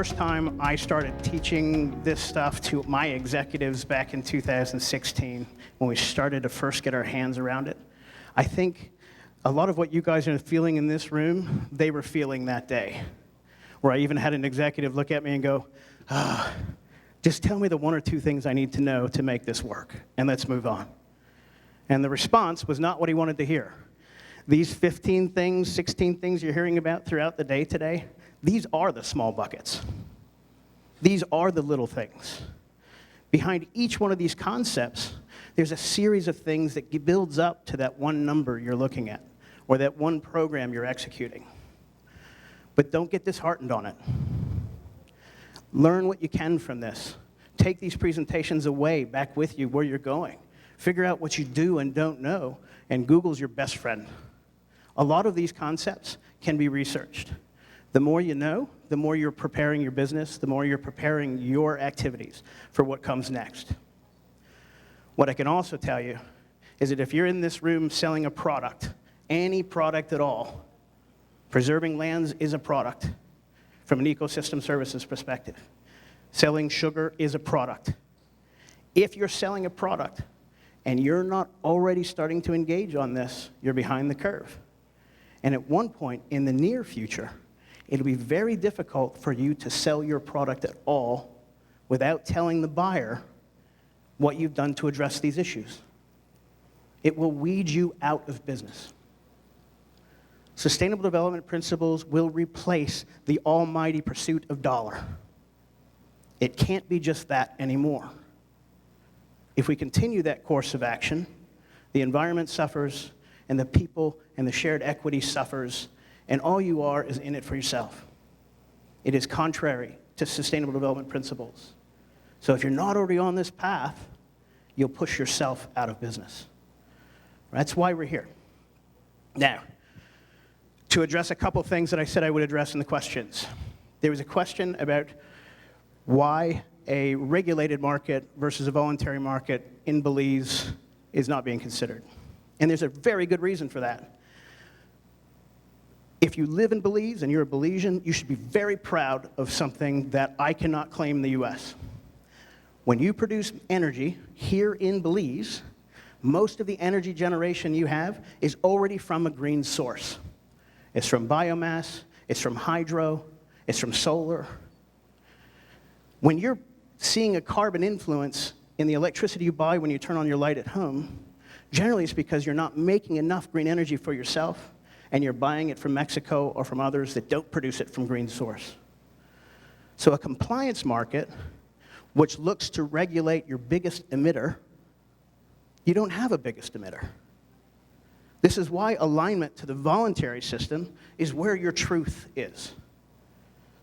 first time I started teaching this stuff to my executives back in 2016, when we started to first get our hands around it, I think a lot of what you guys are feeling in this room, they were feeling that day. Where I even had an executive look at me and go, just tell me the one or two things I need to know to make this work, and let's move on. And the response was not what he wanted to hear. These 15 things, 16 things you're hearing about throughout the day today, these are the small buckets. These are the little things. Behind each one of these concepts, there's a series of things that builds up to that one number you're looking at, or that one program you're executing. But don't get disheartened on it. Learn what you can from this. Take these presentations away, back with you where you're going. Figure out what you do and don't know, and Google's your best friend. A lot of these concepts can be researched. The more you know, the more you're preparing your business, the more you're preparing your activities for what comes next. What I can also tell you is that if you're in this room selling a product, any product at all, preserving lands is a product from an ecosystem services perspective. Selling sugar is a product. If you're selling a product and you're not already starting to engage on this, you're behind the curve. And at one point in the near future, it'll be very difficult for you to sell your product at all without telling the buyer what you've done to address these issues. It will weed you out of business. Sustainable development principles will replace the almighty pursuit of dollar. It can't be just that anymore. If we continue that course of action, the environment suffers, and the people and the shared equity suffers, and all you are is in it for yourself. It is contrary to sustainable development principles. So if you're not already on this path, you'll push yourself out of business. That's why we're here. Now, to address a couple things that I said I would address in the questions. There was a question about why a regulated market versus a voluntary market in Belize is not being considered. And there's a very good reason for that. If you live in Belize and you're a Belizean, you should be very proud of something that I cannot claim in the US. When you produce energy here in Belize, most of the energy generation you have is already from a green source. It's from biomass, it's from hydro, it's from solar. When you're seeing a carbon influence in the electricity you buy when you turn on your light at home, generally it's because you're not making enough green energy for yourself, and you're buying it from Mexico or from others that don't produce it from green source. So a compliance market, which looks to regulate your biggest emitter, you don't have a biggest emitter. This is why alignment to the voluntary system is where your truth is.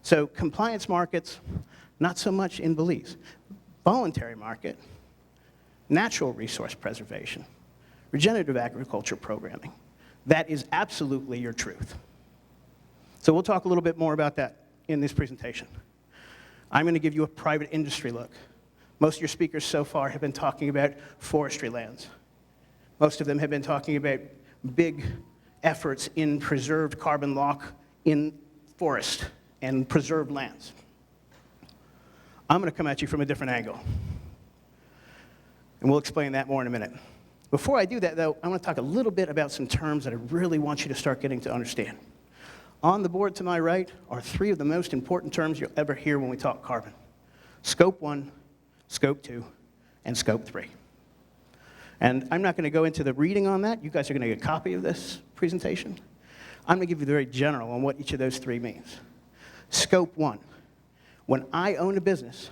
So compliance markets, not so much in Belize. Voluntary market, natural resource preservation, regenerative agriculture programming. That is absolutely your truth. So we'll talk a little bit more about that in this presentation. I'm going to give you a private industry look. Most of your speakers so far have been talking about forestry lands. Most of them have been talking about big efforts in preserved carbon lock in forest and preserved lands. I'm going to come at you from a different angle. And we'll explain that more in a minute. Before I do that, though, I want to talk a little bit about some terms that I really want you to start getting to understand. On the board to my right are three of the most important terms you'll ever hear when we talk carbon. Scope 1, Scope 2, and Scope 3. And I'm not going to go into the reading on that. You guys are going to get a copy of this presentation. I'm going to give you the very general on what each of those three means. Scope 1, when I own a business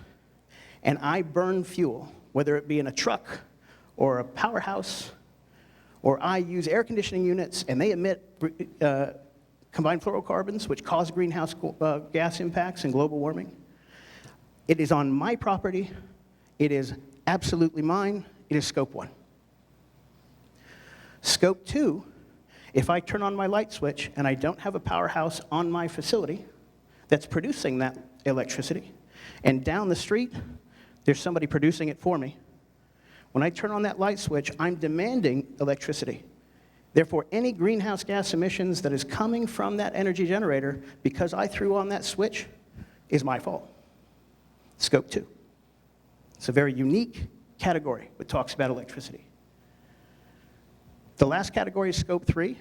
and I burn fuel, whether it be in a truck or a powerhouse, or I use air conditioning units and they emit combined fluorocarbons, which cause greenhouse gas impacts and global warming. It is on my property. It is absolutely mine. It is Scope 1. Scope 2, if I turn on my light switch and I don't have a powerhouse on my facility that's producing that electricity, and down the street, there's somebody producing it for me. When I turn on that light switch, I'm demanding electricity. Therefore, any greenhouse gas emissions that is coming from that energy generator, because I threw on that switch, is my fault. Scope 2. It's a very unique category that talks about electricity. The last category is Scope 3,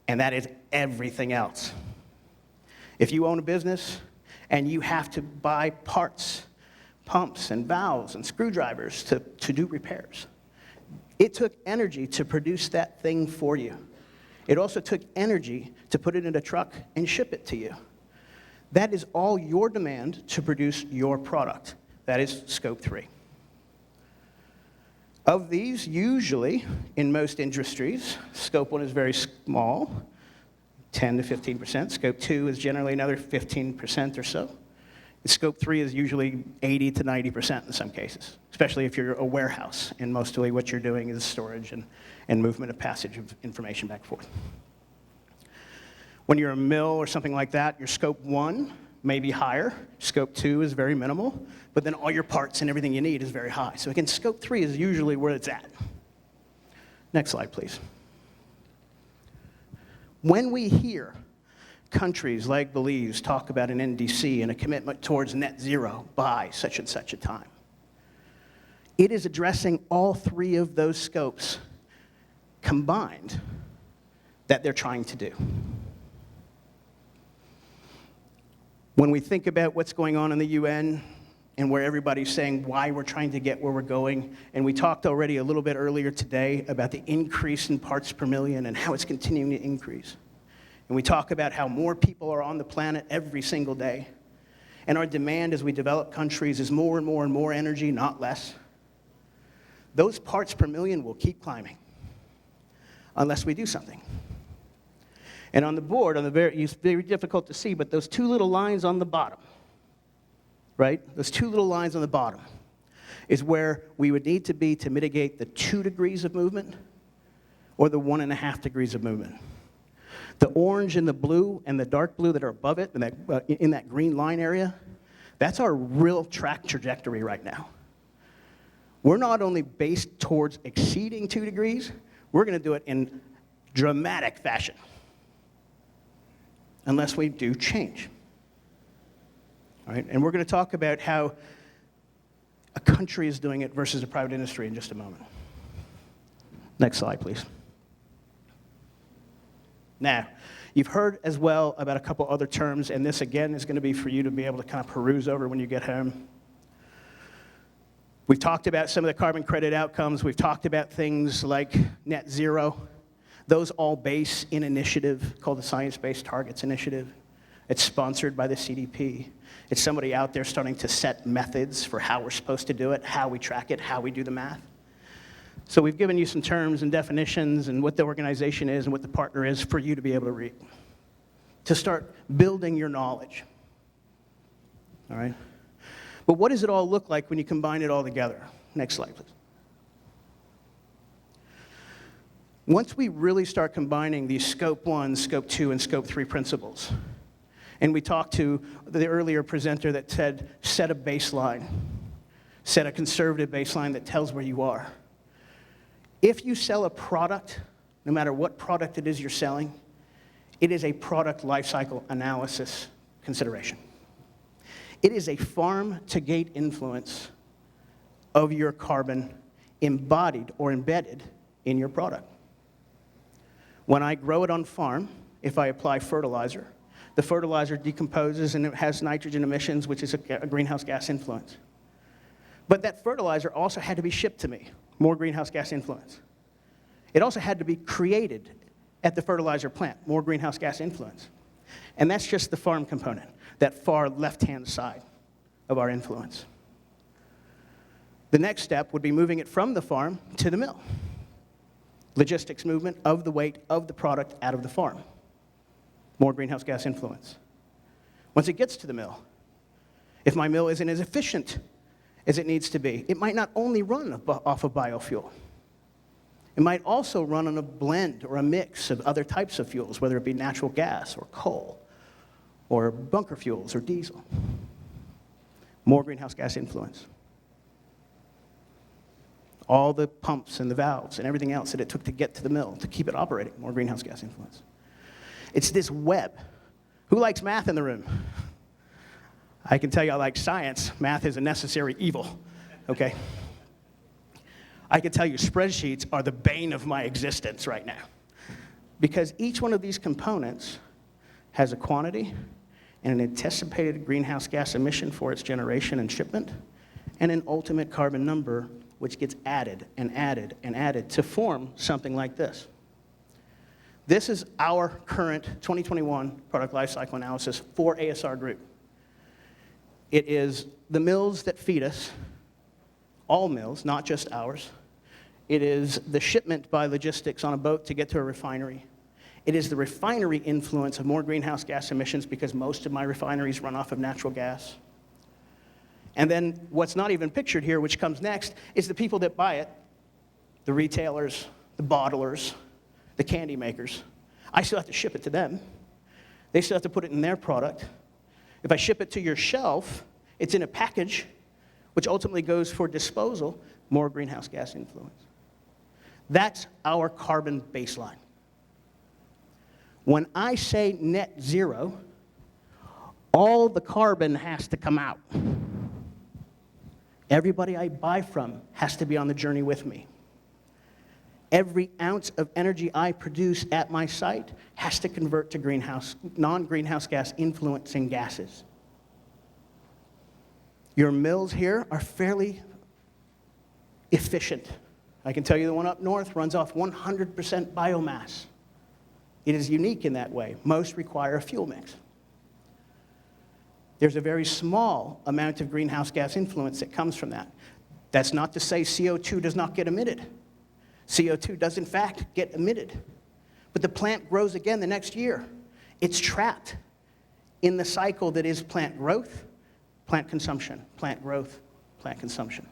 and that is everything else. If you own a business and you have to buy parts, pumps and valves and screwdrivers to do repairs, it took energy to produce that thing for you. It also took energy to put it in a truck and ship it to you. That is all your demand to produce your product. That is Scope 3. Of these, usually, in most industries, Scope 1 is very small, 10 to 15%. Scope 2 is generally another 15% or so. Scope 3 is usually 80 to 90% in some cases, especially if you're a warehouse, and mostly what you're doing is storage and movement of passage of information back and forth. When you're a mill or something like that, your Scope 1 may be higher. Scope 2 is very minimal, but then all your parts and everything you need is very high. So again, Scope 3 is usually where it's at. Next slide, please. When we hear countries like Belize talk about an NDC and a commitment towards net zero by such and such a time, it is addressing all three of those scopes combined that they're trying to do. When we think about what's going on in the UN and where everybody's saying why we're trying to get where we're going, and we talked already a little bit earlier today about the increase in parts per million and how it's continuing to increase. And we talk about how more people are on the planet every single day. And our demand as we develop countries is more and more and more energy, not less. Those parts per million will keep climbing unless we do something. And on the board, it's very difficult to see, but those two little lines on the bottom, right? Those two little lines on the bottom is where we would need to be to mitigate the 2 degrees of movement or the 1.5 degrees of movement. The orange and the blue and the dark blue that are above it, in that green line area, that's our real track trajectory right now. We're not only based towards exceeding 2 degrees, we're going to do it in dramatic fashion, unless we do change. All right? And we're going to talk about how a country is doing it versus a private industry in just a moment. Next slide, please. Now, you've heard as well about a couple other terms, and this again is going to be for you to be able to kind of peruse over when you get home. We've talked about some of the carbon credit outcomes. We've talked about things like net zero. Those all base in an initiative called the Science-Based Targets Initiative. It's sponsored by the CDP. It's somebody out there starting to set methods for how we're supposed to do it, how we track it, how we do the math. So we've given you some terms and definitions and what the organization is and what the partner is for you to be able to read, to start building your knowledge. All right? But what does it all look like when you combine it all together? Next slide, please. Once we really start combining these Scope 1, Scope 2, and Scope 3 principles, and we talked to the earlier presenter that said, set a baseline, set a conservative baseline that tells where you are. If you sell a product, no matter what product it is you're selling, it is a product lifecycle analysis consideration. It is a farm-to-gate influence of your carbon embodied or embedded in your product. When I grow it on farm, if I apply fertilizer, the fertilizer decomposes and it has nitrogen emissions, which is a greenhouse gas influence. But that fertilizer also had to be shipped to me, more greenhouse gas influence. It also had to be created at the fertilizer plant, more greenhouse gas influence. And that's just the farm component, that far left-hand side of our influence. The next step would be moving it from the farm to the mill. Logistics movement of the weight of the product out of the farm. More greenhouse gas influence. Once it gets to the mill, if my mill isn't as efficient as it needs to be, it might not only run off of biofuel. It might also run on a blend or a mix of other types of fuels, whether it be natural gas or coal or bunker fuels or diesel. More greenhouse gas influence. All the pumps and the valves and everything else that it took to get to the mill to keep it operating, more greenhouse gas influence. It's this web. Who likes math in the room? I can tell you I like science. Math is a necessary evil, okay? I can tell you spreadsheets are the bane of my existence right now, because each one of these components has a quantity and an anticipated greenhouse gas emission for its generation and shipment, and an ultimate carbon number, which gets added and added and added to form something like this. This is our current 2021 product lifecycle analysis for ASR Group. It is the mills that feed us, all mills, not just ours. It is the shipment by logistics on a boat to get to a refinery. It is the refinery influence of more greenhouse gas emissions because most of my refineries run off of natural gas. And then what's not even pictured here, which comes next, is the people that buy it, the retailers, the bottlers, the candy makers. I still have to ship it to them. They still have to put it in their product. If I ship it to your shelf, it's in a package, which ultimately goes for disposal, more greenhouse gas influence. That's our carbon baseline. When I say net zero, all the carbon has to come out. Everybody I buy from has to be on the journey with me. Every ounce of energy I produce at my site has to convert to non-greenhouse gas influencing gases. Your mills here are fairly efficient. I can tell you the one up north runs off 100% biomass. It is unique in that way. Most require a fuel mix. There's a very small amount of greenhouse gas influence that comes from that. That's not to say CO2 does not get emitted. CO2 does, in fact, get emitted. But the plant grows again the next year. It's trapped in the cycle that is plant growth, plant consumption, plant growth, plant consumption.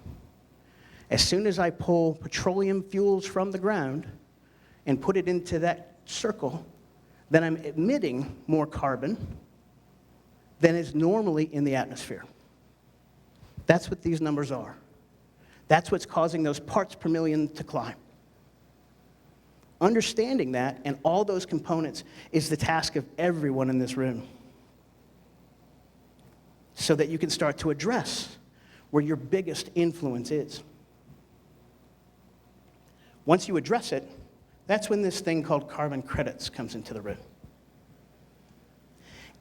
As soon as I pull petroleum fuels from the ground and put it into that circle, then I'm emitting more carbon than is normally in the atmosphere. That's what these numbers are. That's what's causing those parts per million to climb. Understanding that and all those components is the task of everyone in this room, so that you can start to address where your biggest influence is. Once you address it, that's when this thing called carbon credits comes into the room.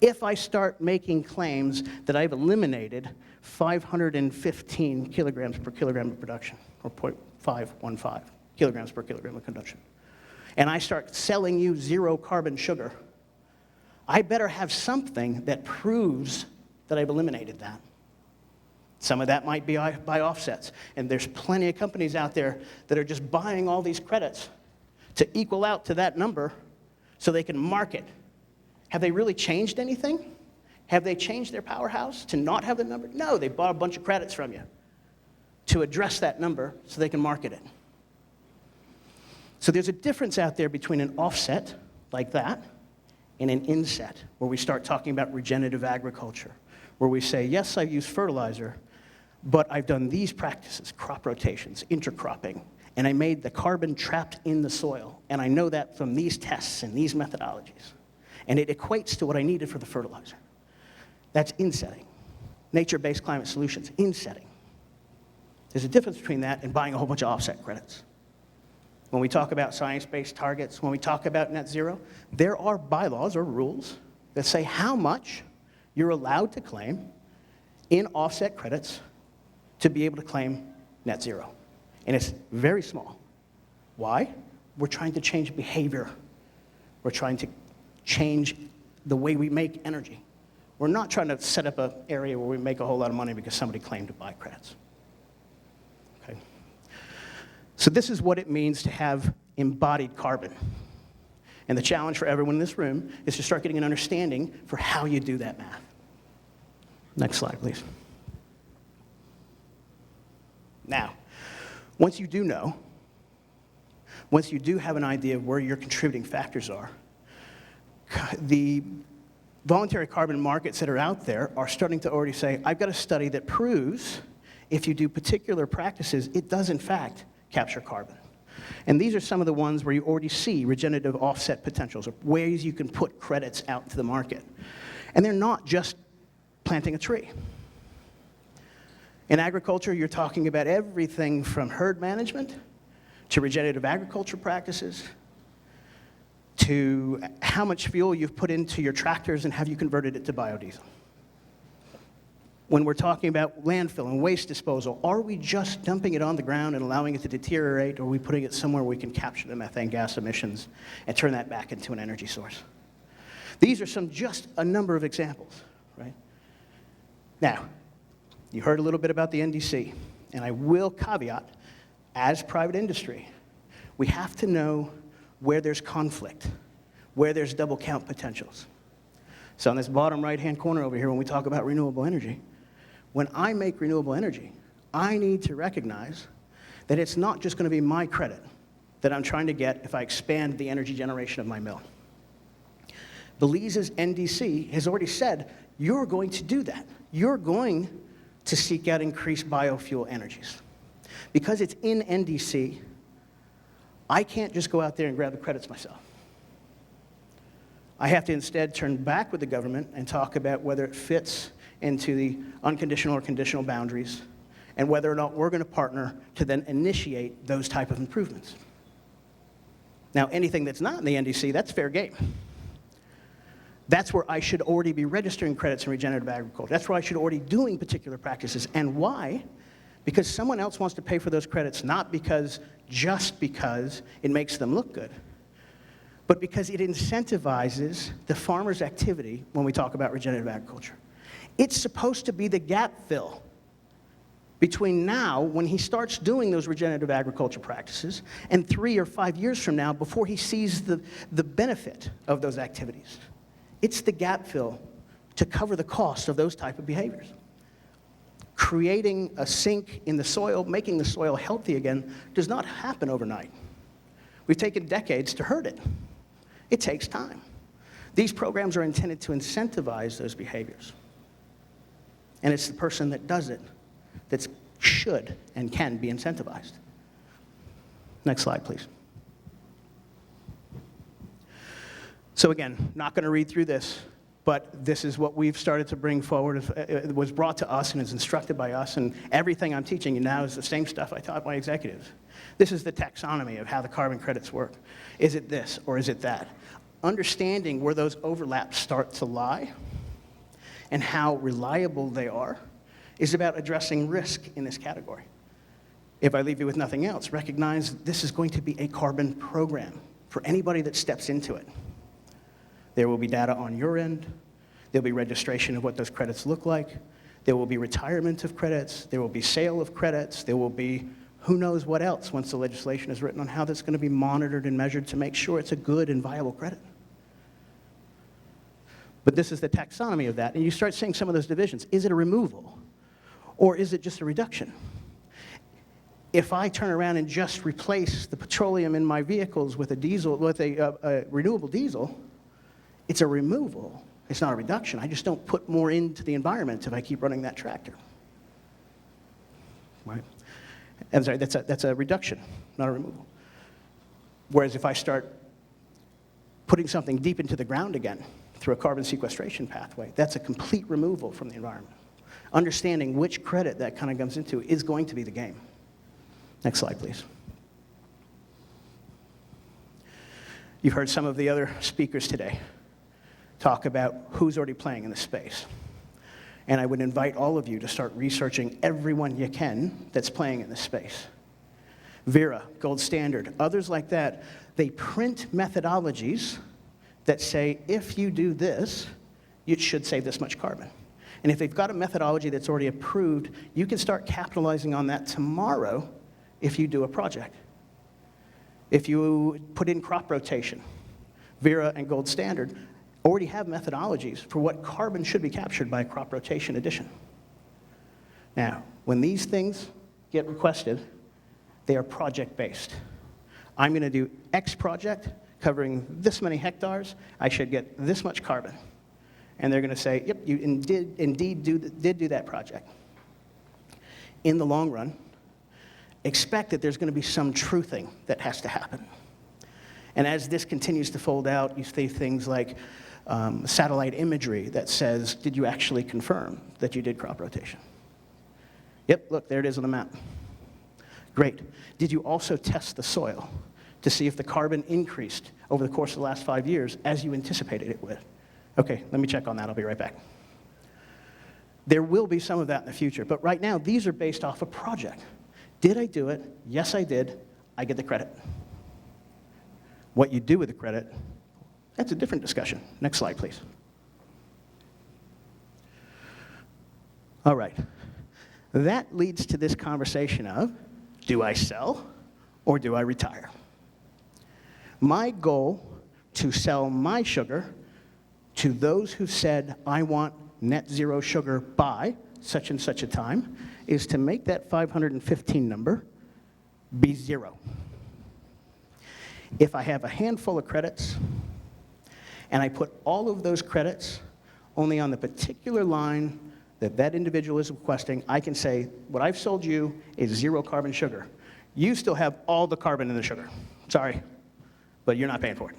If I start making claims that I've eliminated 515 kilograms per kilogram of production, or 0.515 kilograms per kilogram of production, and I start selling you zero carbon sugar, I better have something that proves that I've eliminated that. Some of that might be by offsets, and there's plenty of companies out there that are just buying all these credits to equal out to that number so they can market. Have they really changed anything? Have they changed their powerhouse to not have the number? No, they bought a bunch of credits from you to address that number so they can market it. So there's a difference out there between an offset like that and an inset, where we start talking about regenerative agriculture, where we say, yes, I've used fertilizer, but I've done these practices, crop rotations, intercropping, and I made the carbon trapped in the soil, and I know that from these tests and these methodologies, and it equates to what I needed for the fertilizer. That's insetting. Nature-based climate solutions, insetting. There's a difference between that and buying a whole bunch of offset credits. When we talk about science-based targets, when we talk about net zero, there are bylaws or rules that say how much you're allowed to claim in offset credits to be able to claim net zero. And it's very small. Why? We're trying to change behavior. We're trying to change the way we make energy. We're not trying to set up an area where we make a whole lot of money because somebody claimed to buy credits. Okay. So this is what it means to have embodied carbon. And the challenge for everyone in this room is to start getting an understanding for how you do that math. Next slide, please. Now, once you do know, once you do have an idea of where your contributing factors are, the voluntary carbon markets that are out there are starting to already say, I've got a study that proves if you do particular practices, it does in fact capture carbon. And these are some of the ones where you already see regenerative offset potentials, or ways you can put credits out to the market. And they're not just planting a tree. In agriculture, you're talking about everything from herd management to regenerative agriculture practices to how much fuel you've put into your tractors and have you converted it to biodiesel. When we're talking about landfill and waste disposal, are we just dumping it on the ground and allowing it to deteriorate, or are we putting it somewhere where we can capture the methane gas emissions and turn that back into an energy source? These are just a number of examples, right? Now, you heard a little bit about the NDC, and I will caveat, as private industry, we have to know where there's conflict, where there's double count potentials. So in this bottom right-hand corner over here, when we talk about renewable energy, when I make renewable energy, I need to recognize that it's not just going to be my credit that I'm trying to get if I expand the energy generation of my mill. Belize's NDC has already said, you're going to do that. You're going to seek out increased biofuel energies. Because it's in NDC, I can't just go out there and grab the credits myself. I have to instead turn back with the government and talk about whether it fits into the unconditional or conditional boundaries and whether or not we're going to partner to then initiate those type of improvements. Now, anything that's not in the NDC, that's fair game. That's where I should already be registering credits in regenerative agriculture. That's where I should already be doing particular practices. And why? Because someone else wants to pay for those credits, not just because it makes them look good, but because it incentivizes the farmer's activity when we talk about regenerative agriculture. It's supposed to be the gap fill between now, when he starts doing those regenerative agriculture practices, and 3 or 5 years from now, before he sees the benefit of those activities. It's the gap fill to cover the cost of those type of behaviors. Creating a sink in the soil, making the soil healthy again, does not happen overnight. We've taken decades to herd it. It takes time. These programs are intended to incentivize those behaviors. And it's the person that does it that should and can be incentivized. Next slide, please. So again, not going to read through this, but this is what we've started to bring forward. It was brought to us and is instructed by us, and everything I'm teaching you now is the same stuff I taught my executives. This is the taxonomy of how the carbon credits work. Is it this or is it that? Understanding where those overlaps start to lie and how reliable they are is about addressing risk in this category. If I leave you with nothing else, recognize this is going to be a carbon program for anybody that steps into it. There will be data on your end. There'll be registration of what those credits look like. There will be retirement of credits. There will be sale of credits. There will be who knows what else once the legislation is written on how that's going to be monitored and measured to make sure it's a good and viable credit. But this is the taxonomy of that, and you start seeing some of those divisions. Is it a removal, or is it just a reduction? If I turn around and just replace the petroleum in my vehicles with a renewable diesel, it's a removal. It's not a reduction. I just don't put more into the environment if I keep running that tractor. Right? I'm sorry, that's a reduction, not a removal. Whereas if I start putting something deep into the ground again through a carbon sequestration pathway, that's a complete removal from the environment. Understanding which credit that kind of comes into is going to be the game. Next slide, please. You've heard some of the other speakers today talk about who's already playing in this space. And I would invite all of you to start researching everyone you can that's playing in this space. Vera, Gold Standard, others like that, they print methodologies that say, if you do this, you should save this much carbon. And if they've got a methodology that's already approved, you can start capitalizing on that tomorrow if you do a project. If you put in crop rotation, Vera and Gold Standard already have methodologies for what carbon should be captured by a crop rotation addition. Now, when these things get requested, they are project-based. I'm going to do X project covering this many hectares. I should get this much carbon. And they're going to say, yep, you indeed did do that project. In the long run, expect that there's going to be some truthing that has to happen. And as this continues to fold out, you see things like satellite imagery that says, did you actually confirm that you did crop rotation? Yep, look, there it is on the map. Great. Did you also test the soil to see if the carbon increased over the course of the last 5 years as you anticipated it would? Okay, let me check on that. I'll be right back. There will be some of that in the future, but right now, these are based off a project. Did I do it? Yes, I did. I get the credit. What you do with the credit, that's a different discussion. Next slide, please. All right. That leads to this conversation of, do I sell or do I retire? My goal to sell my sugar to those who said, I want net zero sugar by such and such a time, is to make that 515 number be 0. If I have a handful of credits, and I put all of those credits only on the particular line that that individual is requesting, I can say, what I've sold you is 0 carbon sugar. You still have all the carbon in the sugar. Sorry, but you're not paying for it.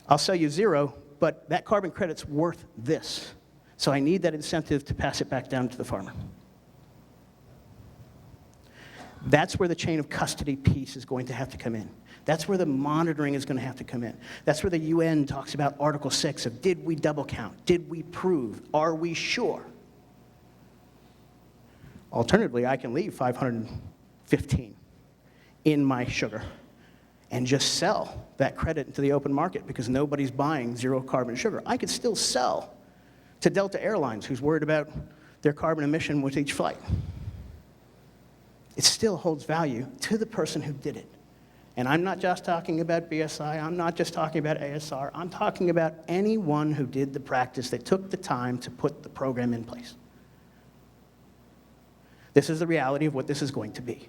I'll sell you 0, but that carbon credit's worth this. So I need that incentive to pass it back down to the farmer. That's where the chain of custody piece is going to have to come in. That's where the monitoring is going to have to come in. That's where the UN talks about Article 6 of, did we double count? Did we prove? Are we sure? Alternatively, I can leave 515 in my sugar and just sell that credit into the open market because nobody's buying 0 carbon sugar. I could still sell to Delta Airlines, who's worried about their carbon emission with each flight. It still holds value to the person who did it. And I'm not just talking about BSI, I'm not just talking about ASR, I'm talking about anyone who did the practice that took the time to put the program in place. This is the reality of what this is going to be.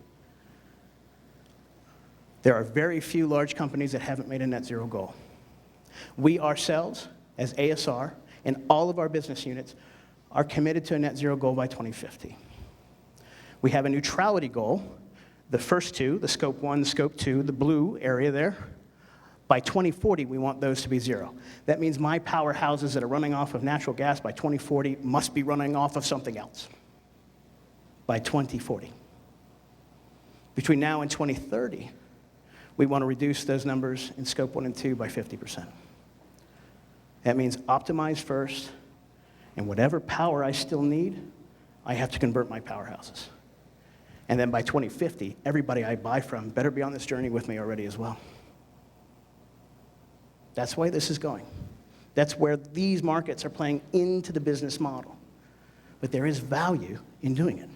There are very few large companies that haven't made a net zero goal. We ourselves, as ASR, and all of our business units, are committed to a net zero goal by 2050. We have a neutrality goal. The first two, the scope 1, scope 2, the blue area there, by 2040, we want those to be 0. That means my powerhouses that are running off of natural gas by 2040 must be running off of something else by 2040. Between now and 2030, we want to reduce those numbers in scope 1 and 2 by 50%. That means optimize first, and whatever power I still need, I have to convert my powerhouses. And then by 2050, everybody I buy from better be on this journey with me already as well. That's why this is going. That's where these markets are playing into the business model. But there is value in doing it.